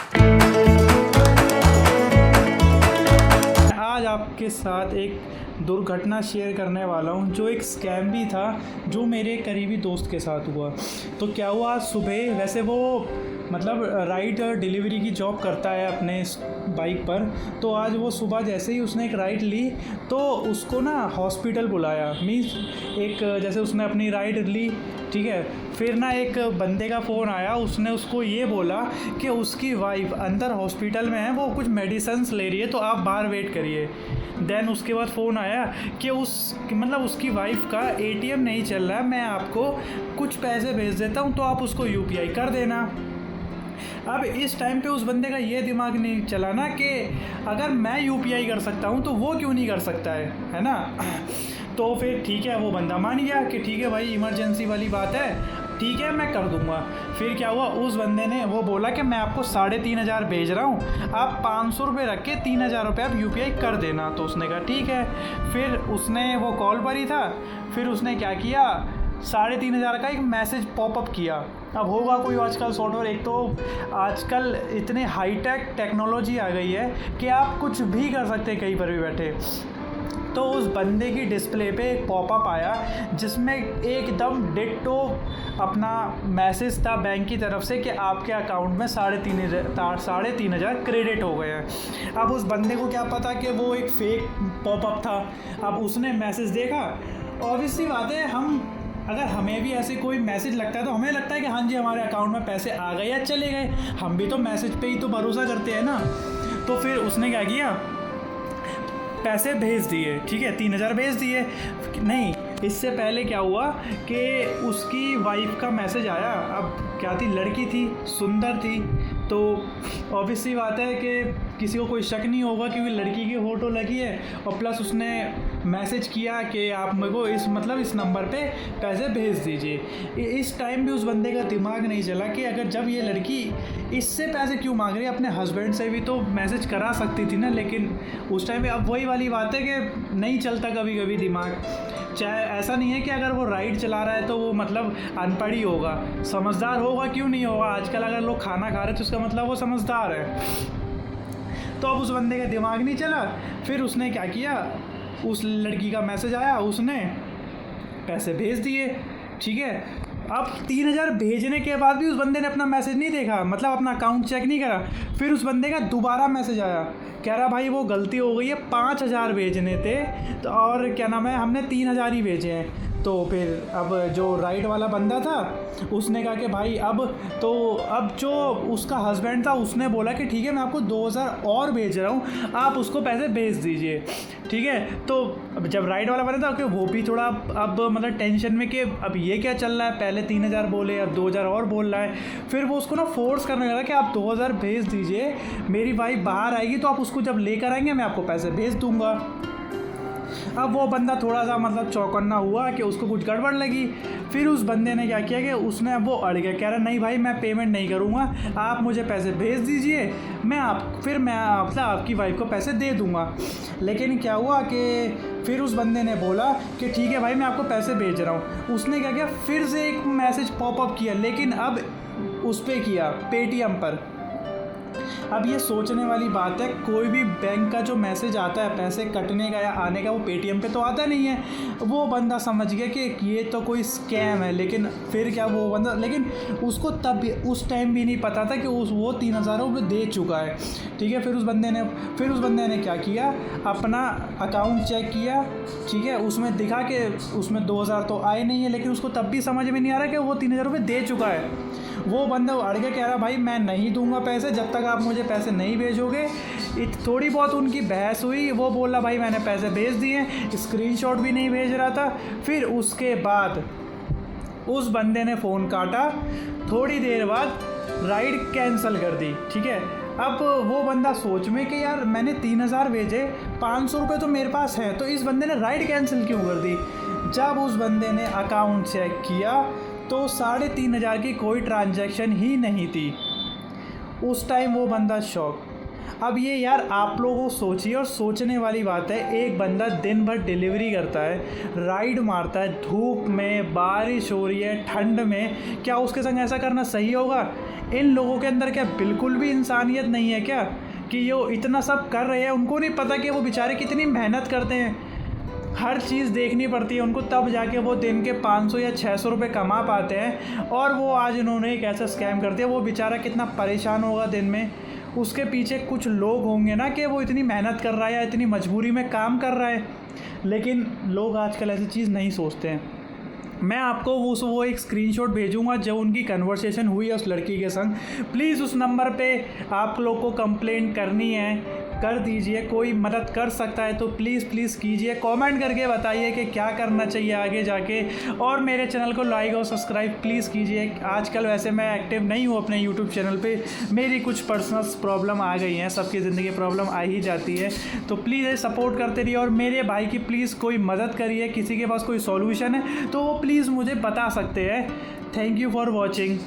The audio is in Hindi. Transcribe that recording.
आज आपके साथ एक दुर्घटना शेयर करने वाला हूँ जो एक स्कैम भी था, जो मेरे करीबी दोस्त के साथ हुआ। तो क्या हुआ, आज सुबह, वैसे वो मतलब राइड डिलीवरी की जॉब करता है अपने बाइक पर। तो आज वो सुबह जैसे ही उसने एक राइड ली तो उसको ना हॉस्पिटल बुलाया। मीन्स एक जैसे उसने अपनी राइड ली, ठीक है, फिर ना एक बंदे का फ़ोन आया, उसने उसको ये बोला कि उसकी वाइफ अंदर हॉस्पिटल में है, वो कुछ मेडिसिन्स ले रही है, तो आप बाहर वेट करिए। देन उसके बाद फ़ोन आया कि उसकी वाइफ का एटीएम नहीं चल रहा है, मैं आपको कुछ पैसे भेज देता हूँ तो आप उसको यूपीआई कर देना। अब इस टाइम पे उस बंदे का ये दिमाग नहीं चला ना कि अगर मैं यूपीआई कर सकता हूँ तो वो क्यों नहीं कर सकता है ना। तो फिर ठीक है, वो बंदा मान गया कि ठीक है भाई, इमरजेंसी वाली बात है, ठीक है मैं कर दूंगा। फिर क्या हुआ, उस बंदे ने वो बोला कि मैं आपको 3,500 भेज रहा हूँ, आप 500 रुपये रख के 3,000 रुपये आप यूपीआई कर देना। तो उसने कहा ठीक है। फिर उसने वो कॉल पर ही था, फिर उसने क्या किया, 3,500 का एक मैसेज पॉपअप किया। अब होगा कोई आजकल सॉफ्टवेयर, एक तो आजकल इतने हाईटेक टेक्नोलॉजी आ गई है कि आप कुछ भी कर सकते हैं कहीं पर भी बैठे। तो उस बंदे की डिस्प्ले पे एक पॉपअप आया जिसमें एकदम डिट्टो अपना मैसेज था बैंक की तरफ से कि आपके अकाउंट में 3,500 क्रेडिट हो गए हैं। अब उस बंदे को क्या पता कि वो एक फेक पॉपअप था। अब उसने मैसेज देखा, ऑब्वियसली बात है, अगर हमें भी ऐसे कोई मैसेज लगता है तो हमें लगता है कि हाँ जी हमारे अकाउंट में पैसे आ गए या चले गए, हम भी तो मैसेज पे ही तो भरोसा करते हैं ना। तो फिर उसने क्या किया, पैसे भेज दिए, ठीक है, 3,000 भेज दिए। नहीं, इससे पहले क्या हुआ कि उसकी वाइफ का मैसेज आया। अब क्या थी, लड़की थी, सुंदर थी, तो ऑब्वियसली बात है कि किसी को कोई शक नहीं होगा क्योंकि लड़की की फ़ोटो लगी है, और प्लस उसने मैसेज किया कि आप मेरे को इस नंबर पे पैसे भेज दीजिए। इस टाइम भी उस बंदे का दिमाग नहीं चला कि अगर जब ये लड़की इससे पैसे क्यों मांग रही है, अपने हस्बैंड से भी तो मैसेज करा सकती थी ना। लेकिन उस टाइम पे अब वही वाली बात है कि नहीं चलता कभी कभी दिमाग। चाहे ऐसा नहीं है कि अगर वो राइड चला रहा है तो वो मतलब अनपढ़ ही होगा, समझदार होगा क्यों नहीं होगा। आजकल अगर लोग खाना खा रहे तो उसका मतलब वो समझदार है। तो अब उस बंदे का दिमाग नहीं चला, फिर उसने क्या किया, उस लड़की का मैसेज आया, उसने पैसे भेज दिए, ठीक है। अब 3,000 भेजने के बाद भी उस बंदे ने अपना मैसेज नहीं देखा, मतलब अपना अकाउंट चेक नहीं करा। फिर उस बंदे का दोबारा मैसेज आया, कह रहा भाई वो गलती हो गई है, 5,000 भेजने थे तो और क्या नाम है, हमने 3,000 ही भेजे हैं। तो फिर अब जो राइड वाला बंदा था उसने कहा कि भाई अब जो उसका हस्बैंड था उसने बोला कि ठीक है मैं आपको 2,000 और भेज रहा हूँ, आप उसको पैसे भेज दीजिए, ठीक है। तो जब राइड वाला बना था कि वो भी थोड़ा अब मतलब टेंशन में कि अब ये क्या चल रहा है, पहले 3,000 बोले अब 2,000 और बोल रहा है। फिर वो उसको ना फोर्स करने लगा कि आप 2,000 भेज दीजिए, मेरी वाइफ बाहर आएगी तो आप उसको जब लेकर आएंगे मैं आपको पैसे भेज दूँगा। अब वो बंदा थोड़ा सा मतलब चौकन्ना हुआ कि उसको कुछ गड़बड़ लगी। फिर उस बंदे ने क्या किया कि उसने वो अड़ गया, कह रहा नहीं भाई मैं पेमेंट नहीं करूँगा, आप मुझे पैसे भेज दीजिए, मैं आपकी वाइफ को पैसे दे दूँगा। लेकिन क्या हुआ कि फिर उस बंदे ने बोला कि ठीक है भाई मैं आपको पैसे भेज रहा हूँ। उसने क्या किया, फिर से एक मैसेज पॉपअप किया, लेकिन अब उस पर किया, पेटीएम पर। अब ये सोचने वाली बात है, कोई भी बैंक का जो मैसेज आता है पैसे कटने का या आने का, वो पेटीएम पे तो आता नहीं है। वो बंदा समझ गया कि ये तो कोई स्कैम है। लेकिन फिर क्या, वो बंदा, लेकिन उसको तब उस टाइम भी नहीं पता था कि वो 3,000 रुपये दे चुका है, ठीक है। फिर उस बंदे ने क्या किया, अपना अकाउंट चेक किया, ठीक है, उसमें दिखा कि उसमें 2,000 तो आए नहीं है, लेकिन उसको तब भी समझ में नहीं आ रहा कि वो 3,000 रुपये दे चुका है। वो बंदा अड़ के कह रहा भाई मैं नहीं दूंगा पैसे जब तक आप मुझे पैसे नहीं भेजोगे। थोड़ी बहुत उनकी बहस हुई, वो बोला भाई मैंने पैसे भेज दिए, स्क्रीनशॉट भी नहीं भेज रहा था। फिर उसके बाद उस बंदे ने फ़ोन काटा, थोड़ी देर बाद राइड कैंसिल कर दी, ठीक है। अब वो बंदा सोच में कि यार मैंने 3,000 भेजे, 500 रुपये तो मेरे पास है, तो इस बंदे ने राइड कैंसिल क्यों कर दी। जब उस बंदे ने अकाउंट चेक किया तो 3,500 की कोई ट्रांजैक्शन ही नहीं थी। उस टाइम वो बंदा शॉक अब ये यार आप लोगों सोचिए, और सोचने वाली बात है, एक बंदा दिन भर डिलीवरी करता है, राइड मारता है, धूप में, बारिश हो रही है, ठंड में, क्या उसके संग ऐसा करना सही होगा? इन लोगों के अंदर क्या बिल्कुल भी इंसानियत नहीं है क्या, कि ये इतना सब कर रहे हैं? उनको नहीं पता कि वो बेचारे कितनी मेहनत करते हैं, हर चीज़ देखनी पड़ती है उनको, तब जाके वो दिन के 500 या 600 रुपये कमा पाते हैं। और वो आज इन्होंने एक ऐसा स्कैम कर दिया, वो बेचारा कितना परेशान होगा दिन में। उसके पीछे कुछ लोग होंगे ना कि वो इतनी मेहनत कर रहा है या इतनी मजबूरी में काम कर रहा है, लेकिन लोग आजकल ऐसी चीज़ नहीं सोचते हैं। मैं आपको वो एक स्क्रीनशॉट भेजूंगा जो उनकी कन्वर्सेशन हुई है उस लड़की के संग। प्लीज़ उस नंबर पे आप लोग को कंप्लेंट करनी है, कर दीजिए। कोई मदद कर सकता है तो प्लीज़ कीजिए, कमेंट करके बताइए कि क्या करना चाहिए आगे जाके। और मेरे चैनल को लाइक और सब्सक्राइब प्लीज़ कीजिए। आजकल वैसे मैं एक्टिव नहीं हूँ अपने यूट्यूब चैनल पे, मेरी कुछ पर्सनल प्रॉब्लम आ गई हैं, सबकी ज़िंदगी प्रॉब्लम आ ही जाती है, तो प्लीज़ सपोर्ट करते रहिए। और मेरे भाई की प्लीज़ कोई मदद करिए, किसी के पास कोई सॉल्यूशन है तो वो प्लीज़ मुझे बता सकते हैं। Thank you for watching.